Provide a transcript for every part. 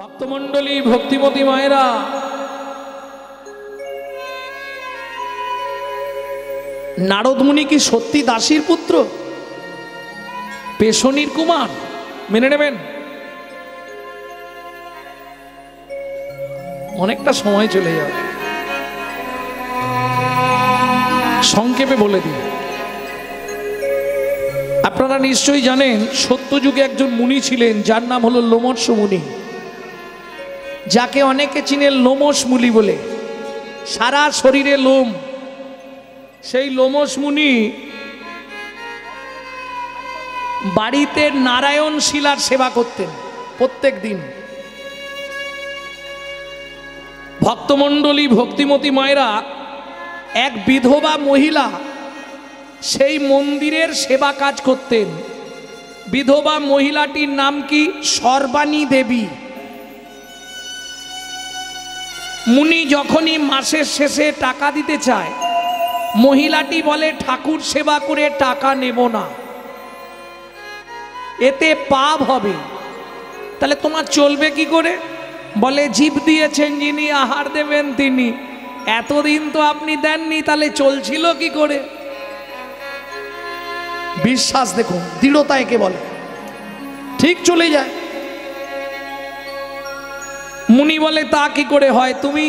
ভক্তমণ্ডলী ভক্তিমতী মায়েরা, নারদ মুনি কি সত্যি দাসীর পুত্র, পেশনির কুমার? মেনে নেবেন? অনেকটা সময় চলে যাবে, সংক্ষেপে বলে দিই। আপনারা নিশ্চয়ই জানেন সত্যযুগে একজন মুনি ছিলেন যার নাম হলো লোমশ মুনি, যাকে অনেকে চিনেন লোমশ মুনি বলে। সারা শরীরে লোম। সেই লোমশ মুনি বাড়িতে নারায়ণ শিলার সেবা করতেন প্রত্যেক দিন। ভক্তমণ্ডলী ভক্তিমতী মায়েরা, এক বিধবা মহিলা সেই মন্দিরের সেবা কাজ করতেন। বিধবা মহিলাটির নাম কি? সর্বাণী দেবী। মুনি যখনই মাসের শেষে টাকা দিতে চায়, মহিলাটি বলে ঠাকুর সেবা করে টাকা নেব না, এতে পাপ হবে। তাহলে তোমার চলবে কি করে? বলে জীব দিয়েছেন যিনি, আহার দেবেন তিনি। এতদিন তো আপনি দেননি, তাহলে চলছিল কি করে? বিশ্বাস দেখুন, দৃঢ়তা একে বলে, ঠিক চলে যায়। মুনি বলে তা কি করে হয়? তুমি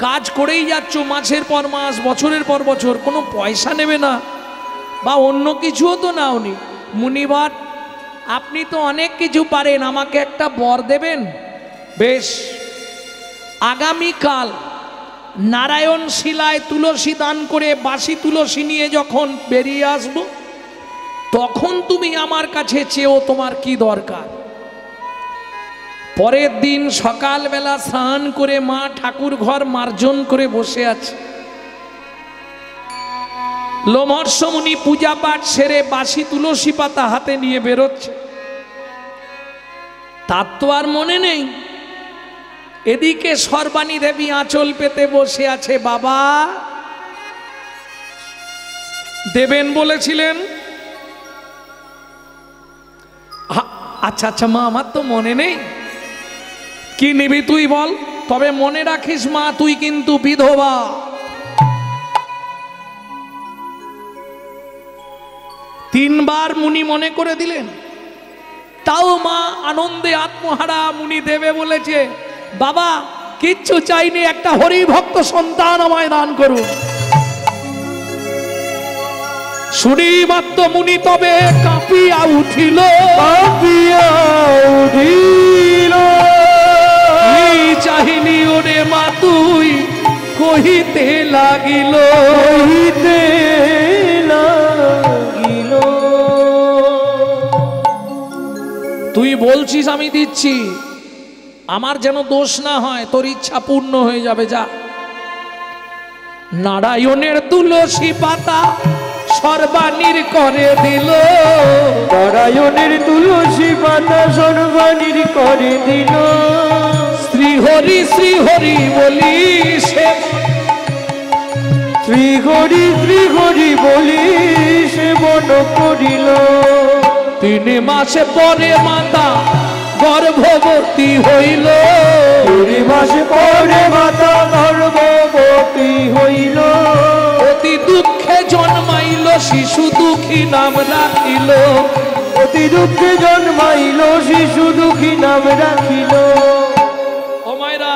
কাজ করেই যাচ্ছ মাসের পর মাস, বছরের পর বছর, কোনো পয়সা নেবে না বা অন্য কিছুও তো নাওনি। মুনিবার, আপনি তো অনেক কিছু পারেন, আমাকে একটা বর দেবেন? বেশ, আগামীকাল নারায়ণ শিলায় তুলসী দান করে বাসি তুলসী নিয়ে যখন বেরিয়ে আসব, তখন তুমি আমার কাছে চেয়েও তোমার কি দরকার। পরের দিন সকালবেলা স্নান করে মা ঠাকুর ঘর মার্জন করে বসে আছে। লোমহর্ষ মুনি পূজা পাঠ সেরে বাসি তুলসী পাতা হাতে নিয়ে বেরোচ্ছে। তার তো আর মনে নেই, এদিকে সর্বাণী দেবী আঁচল পেতে বসে আছে। বাবা দেবেন বলেছিলেন। আচ্ছা আচ্ছা মা, আমার তো মনে নেই। কি নিবি তুই বল? তবে মনে রাখিস মা, তুই কিন্তু বিধবা। তিনবার মুনি মনে করে দিলেন, তাও মা আনন্দে আত্মহারা। মুনি দেবে বলেছে, বাবা কিচ্ছু চাইনি, একটা হরিভক্ত সন্তান আমায় দান করুন। শুনি মাত্র মুনি তবে কাঁপিয়া উঠিল, কাঁপিয়া উঠিল। চাহিলি ওরে মা তুই, কহিতে লাগিল, কহিতে লাগিল। তুই বলছিস আমি দিচ্ছি, আমার যেন দোষ না হয়, তোর ইচ্ছা পূর্ণ হয়ে যাবে। যা। নারায়ণের তুলসী পাতা সর্বাণীর করে দিল, নারায়ণের তুলসী পাতা সর্বাণীর করে দিল। শ্রী হরি বলি সে, শ্রী হরি বলি সেবন করিল। 3 মাস পরে মাতা গর্ভবতী হইল, 3 মাস পরে মাতা গর্ভবতী হইল। অতি দুঃখে জন্মাইল শিশু, দুঃখী নাম রাখিল। অতি দুঃখে জন্মাইল শিশু, দুঃখী নাম রাখিল। ও মায়েরা,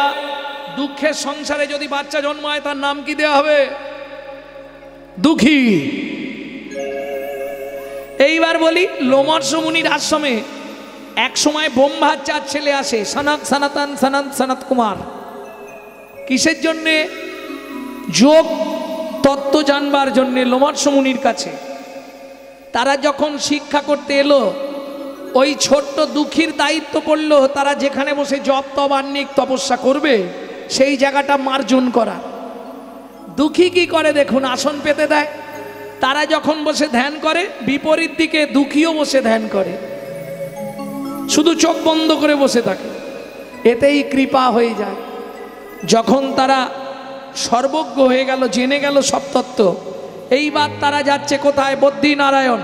দুঃখের সংসারে যদি বাচ্চা জন্মায় তার নাম কি দেওয়া হবে? দুঃখী। এইবার বলি, লোমহর্ষ মুনির আশ্রমে এক সময় ব্রহ্মার 4 ছেলে আসে, সনাত কুমার। কিসের জন্যে? যোগ তত্ত্ব জানবার জন্যে লোমহর্ষ মুনির কাছে। তারা যখন শিক্ষা করতে এলো, ওই ছোট্ট দুঃখীর দায়িত্ব পড়লো তারা যেখানে বসে জপ তপ আহ্নিক তপস্যা করবে সেই জায়গাটা মার্জন করা। দুঃখী কি করে দেখুন, আসন পেতে দেয়। তারা যখন বসে ধ্যান করে, বিপরীত দিকে দুঃখীও বসে ধ্যান করে, শুধু চোখ বন্ধ করে বসে থাকে। এতেই কৃপা হয়ে যায়। যখন তারা সর্বজ্ঞ হয়ে গেল, জেনে গেল সব তত্ত্ব, এইবার তারা যাচ্ছে কোথায়? বদ্রীনারায়ণ।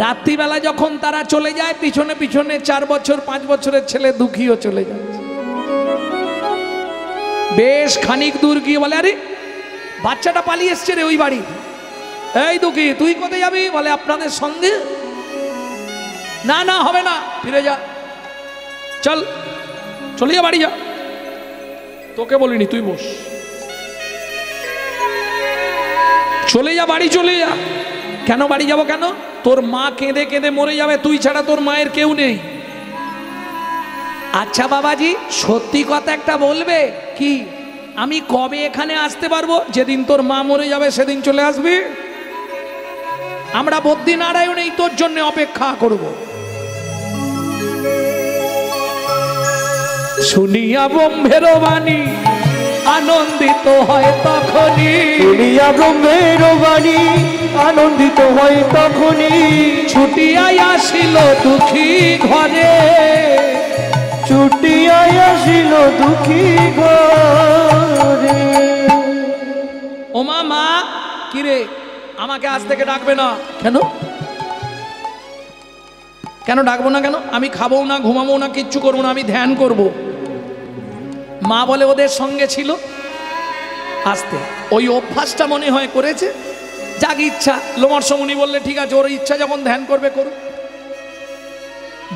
রাত্রিবেলা যখন তারা চলে যায় পিছনে পিছনে 4 বছর 5 বছরের ছেলে দুঃখীও চলে যাচ্ছে। বেশ খানিক দূর গিয়ে বলে, আরে বাচ্চাটা পালিয়ে এসছে রে ওই বাড়ি। এই দুঃখী, তুই কোথায় যাবি? বলে আপনাদের সঙ্গে। না না, হবে না, ফিরে যা, চল চলে যা, বাড়ি যা। তোকে বলিনি, তুই বস, চলে যা বাড়ি, চলে যা। কেন বাড়ি যাব? কেন? তোর মা কেঁদে কেঁদে মরে যাবে, তুই ছাড়া তোর মায়ের কেউ নেই। আচ্ছা বাবাজি, সত্যি কথা একটা বলবে কি? আমি কবে এখানে আসতে পারবো? যেদিন তোর মা মরে যাবে সেদিন চলে আসবি। আমরা বদ্রীনারায়ণেই তোর জন্য অপেক্ষা করব। শুনিয়া ব্রহ্মের বাণী আনন্দিত হয় তখনই, শুনিয়া ব্রহ্মের বাণী আনন্দিত হয় তখনই, ছুটিয়াই আসিল দুঃখী ঘরে, ছুটিয়াই আসিল দুঃখী ঘরে। ও মা, কিরে আমাকে আজ থেকে ডাকবে না কেন? কেন ডাকবো না? কেন? আমি খাবো না, ঘুমাবো না, কিচ্ছু করবো না, আমি ধ্যান করব। মা বলে ওদের সঙ্গে ছিল, আসতে ওই অভ্যাসটা মনে হয় করেছে, যাক ইচ্ছা। লোমর্ষ মুনি বললে ঠিক আছে, ওর ইচ্ছা যখন ধ্যান করবে করুক।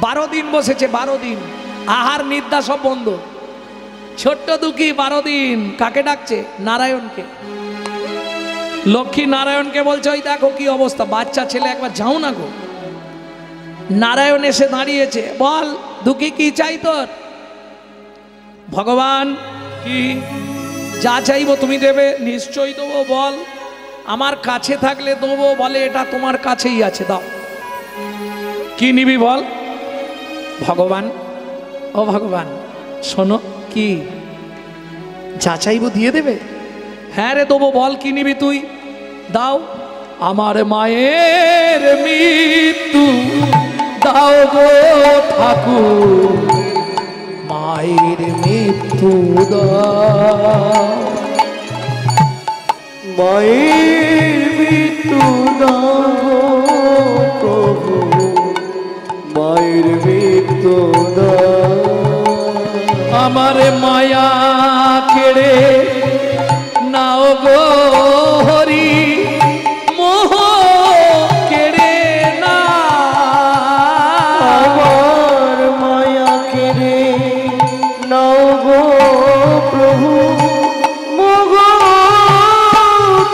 12 দিন বসেছে, 12 দিন আহার নিদ্রা সব বন্ধ। ছোট্ট দুঃখী 12 দিন কাকে ডাকছে? নারায়ণকে। লক্ষ্মী নারায়ণকে বলছে, ওই দেখো কি অবস্থা, বাচ্চা ছেলে, একবার যাও না গো। নারায়ণ এসে দাঁড়িয়েছে, বল দুঃখী কি চাই তোর? ভগবান কি যা চাইবো তুমি দেবে? নিশ্চয়ই দেবো, বল। আমার কাছে থাকলে দেবো। বলে এটা তোমার কাছেই আছে, দাও। কি নিবি বল? ভগবান, ও ভগবান শোনো, কি যা চাইবো দিয়ে দেবে? হ্যাঁ রে দেবো, বল কি নিবি তুই? দাও। আমার মায়ের মৃত্যু দাও গো ঠাকুর, মায়ের মৃত্যু দাও, মায়ের মৃত্যু দাও প্রভু, মায়ের মৃত্যু দাও। আমার মায়া কেড়ে নাও গো হরি, মোহ কেড়ে না। আমার মায়া কেড়ে নাও গো প্রভু, মোহ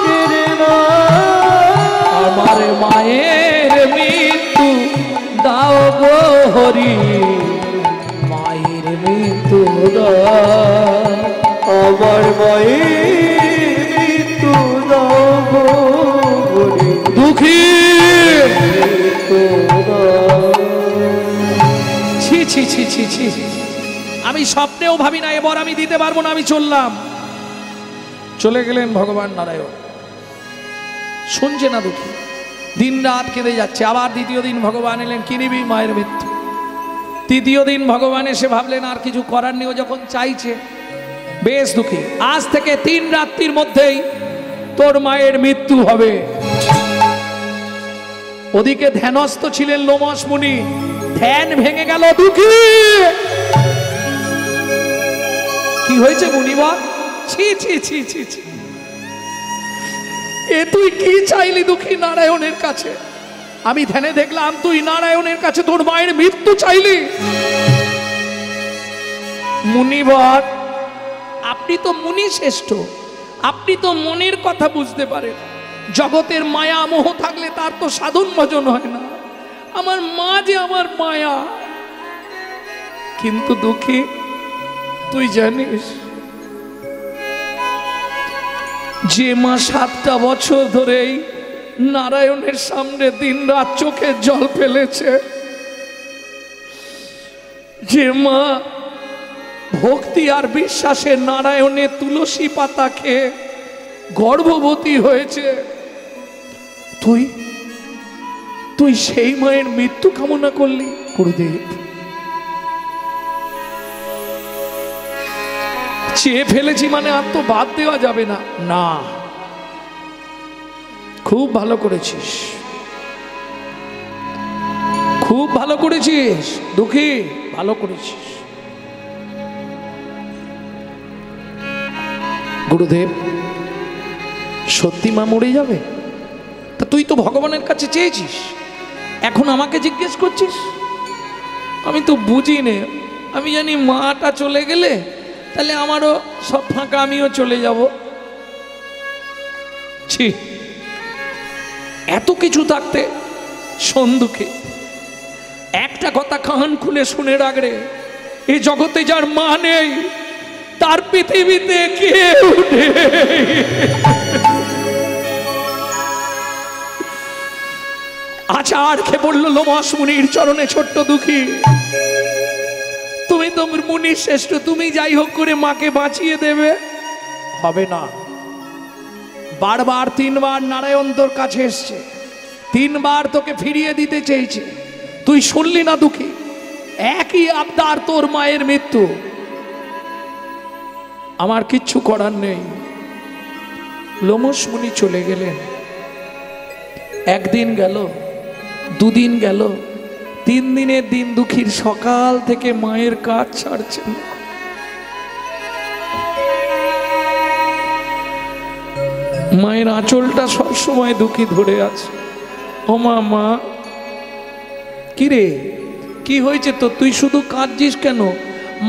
কেড়ে না। আমার মায়ের মৃত্যু দাও গো হরি, মায়ের মৃত্যু দাও। আমার মায়ের মৃত্যু দাও গো হরি, দুঃখী মৃত্যু দাও। ছি ছি ছি ছি ছি, আমি স্বপ্নেও ভাবি না এবার আমি দিতে পারবো না, আমি চললাম। চলে গেলেন ভগবান নারায়ণ। শুনছে না দুঃখী, দিন রাত কেঁদে যাচ্ছে। আবার দ্বিতীয় দিন ভগবান এলেন, কি নিবি? মায়ের মৃত্যু। তৃতীয় দিন ভগবান এসে ভাবলেন আর কিছু করার নেই, ও যখন চাইছে। বেশ দুঃখী, আজ থেকে 3 রাত্রির মধ্যেই তোর মায়ের মৃত্যু হবে। ওদিকে ধ্যানস্থ ছিলেন লোমশ মুনি, ধ্যান ভেঙে গেল। দুঃখী কি হয়েছে মুনিবর? ছি ছি ছি ছি ছি, এ তুই কি চাইলি দুঃখী নারায়ণের কাছে? আমি ধ্যানে দেখলাম তুই নারায়ণের কাছে তোর মায়ের মৃত্যু চাইলি। মুনিবর, আপনি তো মুনি শ্রেষ্ঠ, আপনি তো মনের কথা বুঝতে পারেন। জগতের মায়া মোহ থাকলে তার তো সাধন ভজন হয় না। আমার মা যে আমার মায়া। কিন্তু দুঃখী, তুই জানিস যে মা 7টা বছর ধরেই নারায়ণের সামনে দিন রাত চোখের জল ফেলেছে, যে মা ভক্তি আর বিশ্বাসে নারায়ণের তুলসী পাতা খেয়ে গর্ভবতী হয়েছে, তুই তুই সেই মায়ের মৃত্যু কামনা করলি? গুরুদেব, চেয়ে ফেলেছি মানে আর তো বাদ দেওয়া যাবে না। না, খুব ভালো করেছিস। খুব ভালো করেছিস দুঃখী, ভালো করেছিস। গুরুদেব, সত্যি মা মরে যাবে? তা তুই তো ভগবানের কাছে চেয়েছিস, এখন আমাকে জিজ্ঞেস করছিস? আমি তো বুঝি নে, আমি জানি মাটা চলে গেলে তাহলে আমারও সব ফাঁকা, আমিও চলে যাব। ছি, এত কিছু থাকতে শোন দুঃখী, একটা কথা কান খুলে শুনে রাখরে, এই জগতে যার মা নেই তার পৃথিবীতে কেউ নেই। আচার খেয়ে বলল লোমশ মুনির চরণে, ছোট্ট দুঃখী তুমি তো মুনির শ্রেষ্ঠ, তুমি যাই হোক করে মাকে বাঁচিয়ে দেবে। হবে না। বারবার 3 বার নারায়ণ তোর কাছে এসছে, 3 বার তোকে ফিরিয়ে দিতে চেয়েছে, তুই শুনলি না দুঃখী। একই আবদার তোর মায়ের মৃত্যু, আমার কিচ্ছু করার নেই। লোমশ মুনি চলে গেলেন। একদিন গেল, 2 দিন গেল, 3 দিনের দিন দুঃখীর সকাল থেকে মায়ের কাজ ছাড়ছে না। মায়ের আঁচলটা সবসময় দুঃখী ধরে আছে। ও মা, মা কি রে, কি হয়েছে তো? তুই শুধু কাঁদছিস কেন?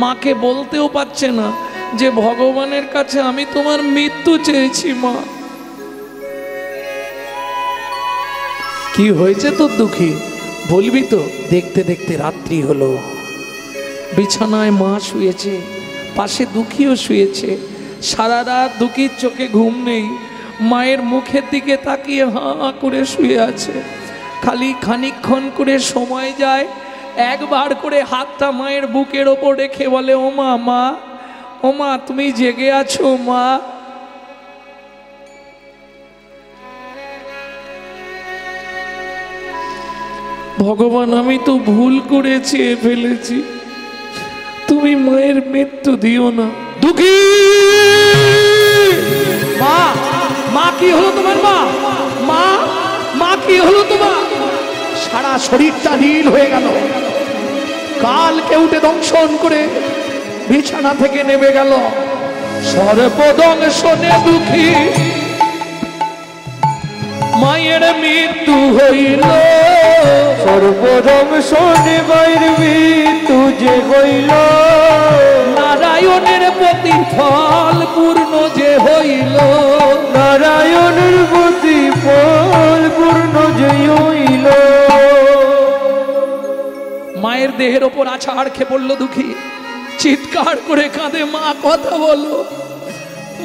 মাকে বলতেও পারছে না যে ভগবানের কাছে আমি তোমার মৃত্যু চেয়েছি। মা কি হয়েছে তোর দুঃখী, বলবি তো? দেখতে দেখতে রাত্রি হলো, বিছানায় মা শুয়েছে, পাশে দুঃখীও শুয়েছে। সারা রাত দুঃখীর চোখে ঘুম নেই, মায়ের মুখের দিকে তাকিয়ে হাঁ করে শুয়ে আছে। খালি খানিকক্ষণ করে সময় যায়, একবার করে হাতটা মায়ের বুকের ওপর রেখে বলে, ও মা, মা, ও মা, তুমি জেগে আছো মা? ভগবান, আমি তো ভুল করে চেয়ে ফেলেছি, তুমি মায়ের মৃত্যু দিও না। দুঃখী মা, মা কি হলো তোমার? মা, মা, মা কি হলো তোমার? সারা শরীরটা নীল হয়ে গেল, কালকে উঠে দংশন করে বিছানা থেকে নেমে গেল। সর্বদংশনে দুঃখী মায়ের মৃত্যু হইল। সর্বদংশনে মায়ের মৃত্যু যে হইল, নারায়ণের প্রতিফল পূর্ণ যে হইল। নারায়ণের প্রতিফল পূর্ণ যে হইল। মায়ের দেহের ওপর আছাড় খেয়ে পড়ল দুঃখী, চিৎকার করে কাঁদে, মা কথা বলো,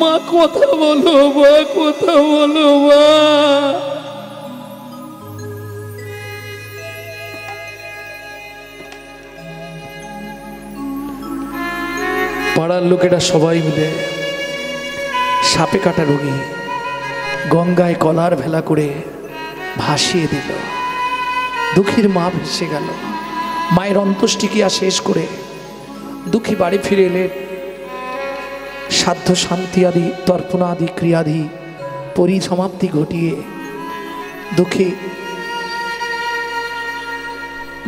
মা কথা বলো, মা কথা বলো, মা। পাড়ার লোকেরা সবাই মিলে সাপে কাটা রোগী গঙ্গায় কলার ভেলা করে ভাসিয়ে দিল। দুঃখীর মা ভেসে গেল। মায়ের অন্ত্যেষ্টিক্রিয়া শেষ করে দুঃখী বাড়ি ফিরে এলেন। সাধ্য শান্তি আদি তর্পণাদি ক্রিয়াদি পরিসমাপ্তি ঘটিয়ে দুঃখী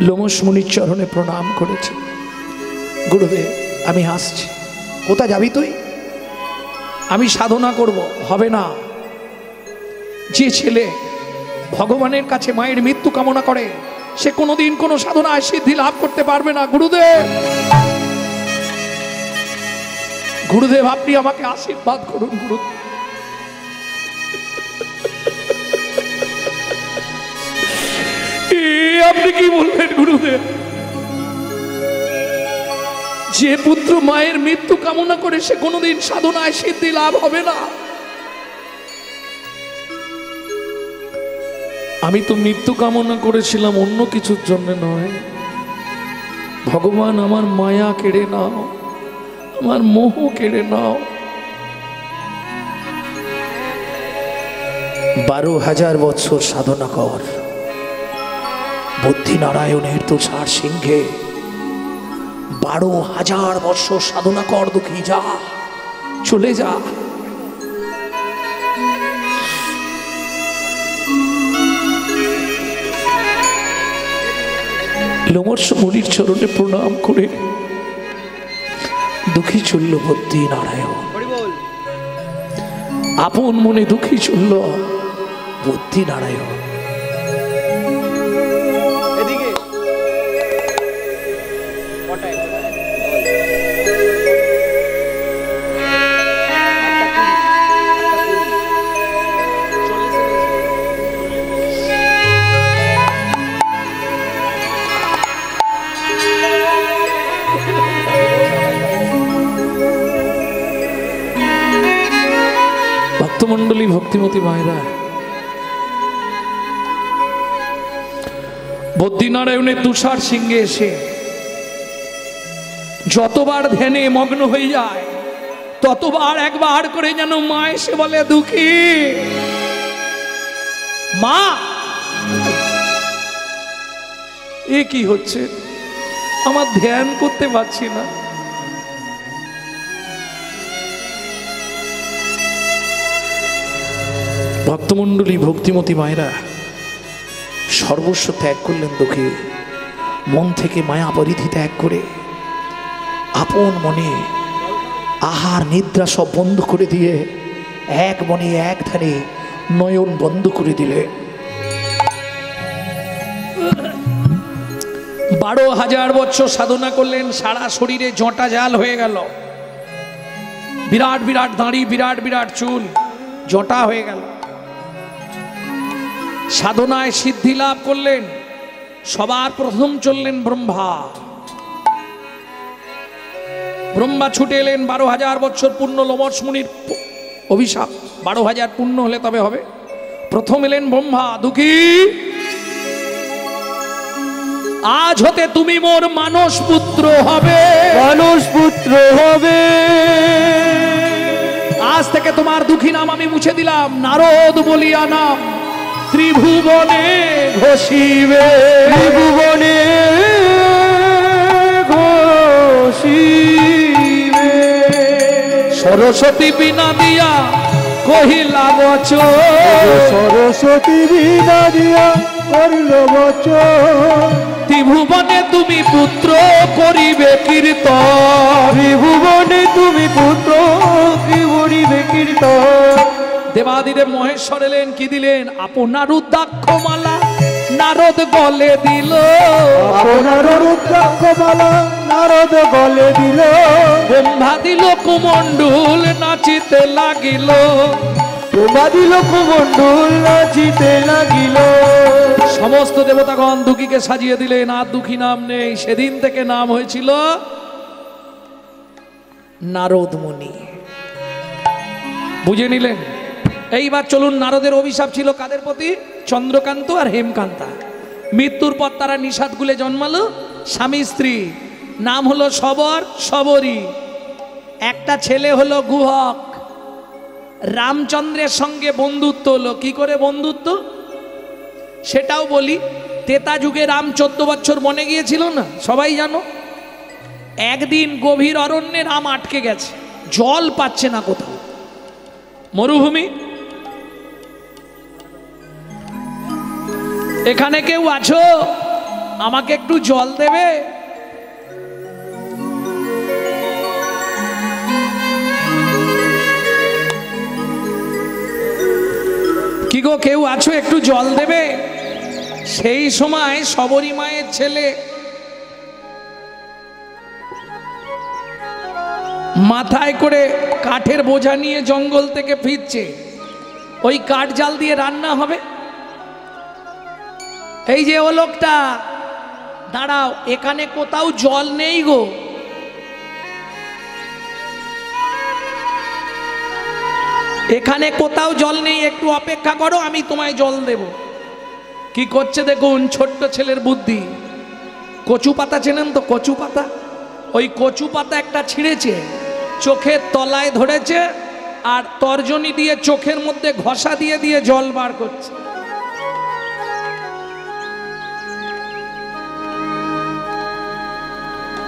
লোমশ মুনির চরণে প্রণাম করেছে। গুরুদেব, আমি আসছি। কোথা যাবি তুই? আমি সাধনা করব। হবে না। যে ছেলে ভগবানের কাছে মায়ের মৃত্যু কামনা করে সে কোনোদিন কোনো সাধনায় সিদ্ধি লাভ করতে পারবে না। গুরুদেব, গুরুদেব, আপনি আমাকে আশীর্বাদ করুন। গুরুদেব, আপনি কি বলবেন? গুরুদেব, যে পুত্র মায়ের মৃত্যু কামনা করে সে কোনোদিন সাধনায় সিদ্ধি লাভ হবে না। আমি তো মৃত্যু কামনা করেছিলাম অন্য কিছুর জন্য নয়। ভগবান, আমার মায়া কেড়ে নাও, আমার মোহ কেড়ে নাও। 12,000 বছর সাধনা কর, বুদ্ধি নারায়ণের তুষার সিংহে 12,000 বছর সাধনা কর। দুঃখী যা, চলে যা। লোমর্ষ মুনির চরণে প্রণাম করে দুঃখী চলল বুদ্ধি নারায়ণ। আপন মনে দুঃখী চলল বুদ্ধি নারায়ণ। ভক্তমণ্ডলী, ভক্তিমতী মায়েরা, বদ্রীনারায়ণের তুষার সিংহে এসে যতবার ধ্যানে মগ্ন হয়ে যায় ততবার একবার করে যেন মা এসে বলে, দুঃখী মা, এ কি হচ্ছে, আমার ধ্যান করতে পারছি না। ভক্তমণ্ডলী, ভক্তিমতী মায়েরা সর্বস্ব ত্যাগ করলেন দুঃখী। মন থেকে মায়া পরিধি ত্যাগ করে আপন মনে আহার নিদ্রা সব বন্ধ করে দিয়ে এক মনে এক ধারে নয়ন বন্ধ করে দিলে 12,000 বছর সাধনা করলেন, সারা শরীরে জটা জাল হয়ে গেল, বিরাট বিরাট দাঁড়ি, বিরাট বিরাট চুল, জটা হয়ে গেল। সাধনায় সিদ্ধি লাভ করলেন, সবার প্রথম চললেন ব্রহ্মা। ব্রহ্মা ছুটে এলেন, 12,000 বছর পূর্ণ লোমশ মুনির অভিশাপ, 12,000 পূর্ণ হলে তবে হবে। প্রথম এলেন ব্রহ্মা, দুঃখী আজ হতে তুমি মোর মানস পুত্র হবে, মানুষ পুত্র হবে। আজ থেকে তোমার দুঃখী নাম আমি মুছে দিলাম, নারদ বলিয়া নাম ত্রিভুবনে ঘোষিবে, ত্রিভুবনে ঘোষিবে। সরস্বতী বিনা দিয়া কহিলা বচন, সরস্বতী বিনা দিয়া করিল বচন। ত্রিভুবনে তুমি পুত্র করিবে কীর্তন, ত্রিভুবনে তুমি পুত্র করিবে কীর্তন। দেবাদিদেব মহেশ্বর এলেন, কি দিলেন? আপনার রুদ্রাক্ষমালা নারদ গলে দিল, আপনার রুদ্রাক্ষমালা নারদ গলে দিল। ব্রহ্মা দিল কুমণ্ডুল নাচিতে লাগিল, ব্রহ্মা দিল কুমণ্ডুল নাচিতে লাগিল। সমস্ত দেবতাগণ দুঃখীকে সাজিয়ে দিলেন, আর দুঃখী নাম নেই। সেদিন থেকে নাম হয়েছিল নারদ মুনি। বুঝে নিলেন? এইবার চলুন, নারদের অভিশাপ ছিল কাদের প্রতি? চন্দ্রকান্ত আর হেমকান্তা। মৃত্যুর পর তারা নিষাদকুলে জন্মালো, স্বামী স্ত্রী, নাম হলো সবর সবরী। একটা ছেলে হলো গুহক। রামচন্দ্রের সঙ্গে বন্ধুত্ব হলো। কি করে বন্ধুত্ব সেটাও বলি। ত্রেতা যুগে রাম 14 বছর বনে গিয়েছিল না, সবাই জানো। একদিন গভীর অরণ্যে রাম আটকে গেছে, জল পাচ্ছে না কোথাও, মরুভূমি। এখানে কেউ আছো? আমাকে একটু জল দেবে? কি গো, কেউ আছো? একটু জল দেবে? সেই সময় সবরী মায়ের ছেলে মাথায় করে কাঠের বোঝা নিয়ে জঙ্গল থেকে ফিরছে। ওই কাঠ জাল দিয়ে রান্না হবে। এই যে ও লোকটা, দাঁড়াও, এখানে কোথাও জল নেই গো। এখানে কোথাও জল নেই, একটু অপেক্ষা করো, আমি তোমায় জল দেব। কি করছে দেখুন, ছোট্ট ছেলের বুদ্ধি। কচু পাতা চেনেন তো? কচু পাতা, ওই কচু পাতা একটা ছিঁড়েছে, চোখের তলায় ধরেছে, আর তর্জনী দিয়ে চোখের মধ্যে ঘষা দিয়ে দিয়ে জল বার করছে।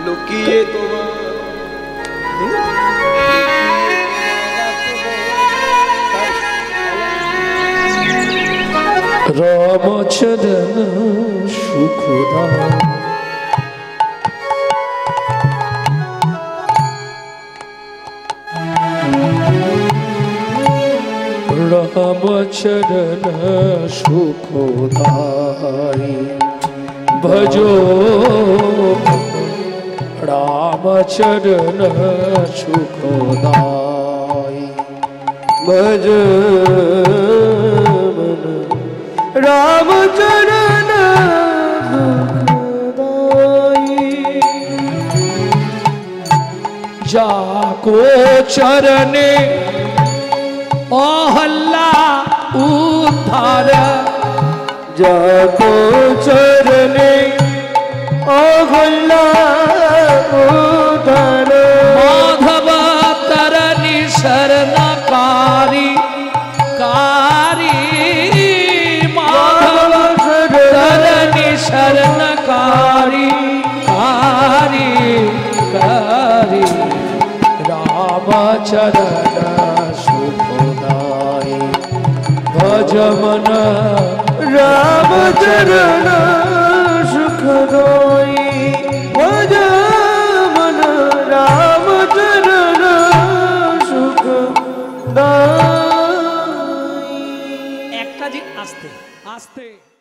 লুকিয়ে তোমার রামচরণ সুখদান चरण सुखदाई भजो राम चरण सुखदाई भज राम चरण सुखदाई जाको चरणे अहल्ला उद्धार जाको चरणे अहल्ला उद्धार माधव तरनि शरणकारी कारी माधव तरनि शरणकारी कारी कारी राम चरण सुखदाई भज मन राम चरण सुखदाई भज मन राम चरण सुखदाई একটা যে আস্তে আস্তে